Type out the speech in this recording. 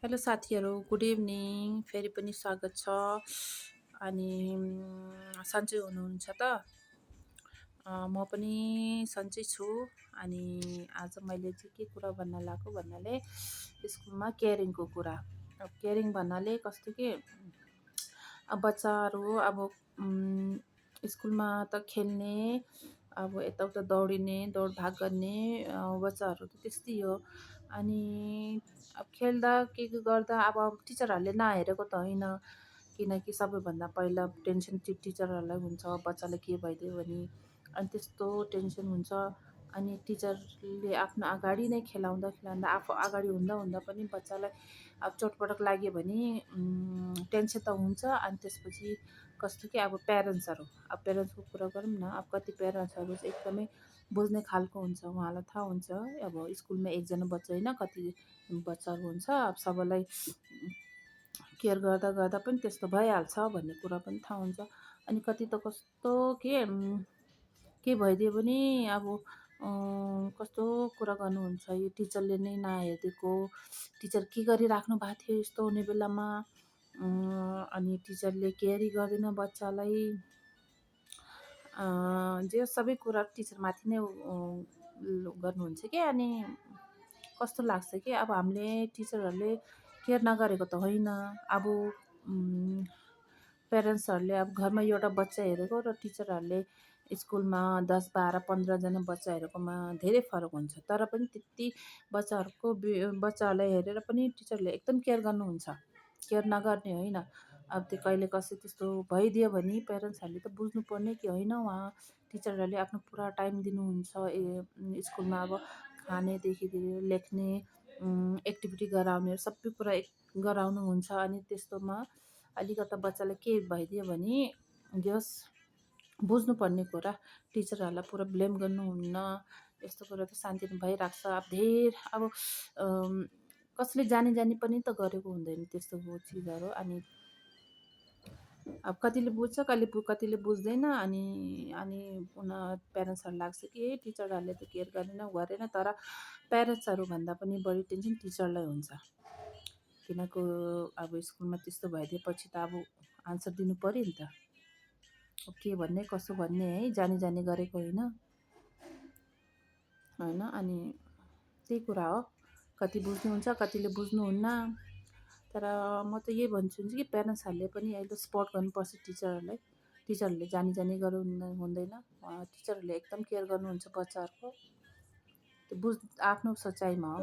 Hello साथीहरू, good evening. फेरि पनि स्वागत छ। अनि सन्चै हुनुहुन्छ त? म पनि सन्चै छु। अनि आज मैले चाहिँ के कुरा भन्न लागेको भन्नाले स्कुलमा केयरिङको कुरा। अब केयरिङ भन्नाले कस्तो कि अब बच्चाहरू अब स्कुलमा त खेल्ने, अब यताउता दौडिने, दौडभाग गर्ने बच्चाहरू त त्यस्तै हो। अनि अब खेल्दा के गर्दा अब टिचरहरूले नहेरेको त होइन, किनकि सबैभन्दा पहिला टेन्सन टिचरहरूलाई हुन्छ, बच्चालाई के भइदियो भने। अनि त्यस्तो टेन्सन हुन्छ। अनि टिचरले आफ्नो अगाडि नै खेलाउँदा आफू अगाडि हुँदा पनि बच्चालाई अब चोटपटक लाग्यो भने टेन्सन त हुन्छ। अनि त्यसपछि कस्तो कि अब प्यारेन्ट्सको कुरा गरौँ न। अब कति प्यारेन्ट्सहरू चाहिँ एकदमै बुझ्ने खालको हुन्छ, उहाँलाई थाहा हुन्छ अब स्कुलमा एकजना बच्चा होइन, कति बच्चाहरू हुन्छ। अब सबैलाई केयर गर्दा गर्दा पनि त्यस्तो भइहाल्छ भन्ने कुरा पनि थाहा हुन्छ। अनि कति त कस्तो के भइदियो भने अब कस्तो कुरा गर्नुहुन्छ, यो टिचरले नै नहेरिदिएको, टिचर के गरिराख्नु भएको थियो यस्तो हुने बेलामा। अनि टिचरले केयरै गर्दैन बच्चालाई। जे सबै कुरा टिचरमाथि नै गर्नुहुन्छ कि। अनि कस्तो लाग्छ कि अब हामीले टिचरहरूले केयर नगरेको त होइन। अब प्यारेन्ट्सहरूले अब घरमा एउटा बच्चा हेरेको र टिचरहरूले स्कुलमा 10, 12, 15जना बच्चा हेरेकोमा धेरै फरक हुन्छ। तर पनि त्यति बच्चाहरूलाई हेरेर पनि टिचरले एकदम केयर गर्नुहुन्छ, केयर नगर्ने होइन। अब त्यो कहिले कसै त्यस्तो भइदियो भने प्यारेन्ट्सहरूले त बुझ्नुपर्ने कि होइन, उहाँ टिचरहरूले आफ्नो पुरा टाइम दिनुहुन्छ स्कुलमा। अब खानेदेखि लिएर लेख्ने, एक्टिभिटी गराउने सबै कुरा गराउनुहुन्छ। अनि त्यस्तोमा अलिकता बच्चालाई के भइदियो भने जस बुझ्नुपर्ने कुरा, टिचरहरूलाई पुरा ब्लेम गर्नुहुन्न। यस्तो कुरा त शान्तिले भइरहेको छ। अब कसले जानी पनि त गरेको हुँदैन त्यस्तो चिजहरू। अनि अब कतिले बुझ्छ, कतिले बुझ्दैन। अनि अनि प्यारेन्ट्सहरू लाग्छ कि टिचरहरूले त केयर गरेन। तर प्यारेन्ट्सहरू भन्दा पनि बढी टेन्सन टिचरलाई हुन्छ। किनकि अब स्कुलमा त्यस्तो भइदिएपछि त अब आन्सर दिनु पऱ्यो नि त। के भन्ने कसो भन्ने है, जानी गरेको होइन। अनि त्यही कुरा हो, कति बुझ्नुहुन्छ कतिले बुझ्नुहुन्न। तर म त यही भन्छु कि प्यारेन्ट्सहरूले पनि अहिले सपोर्ट गर्नुपर्छ टिचरहरूलाई। टिचरहरूले जानी गर्नु हुँदैन, टिचरहरूले एकदम केयर गर्नुहुन्छ बच्चाहरूको। त्यो आफ्नो सोचाइमा हो।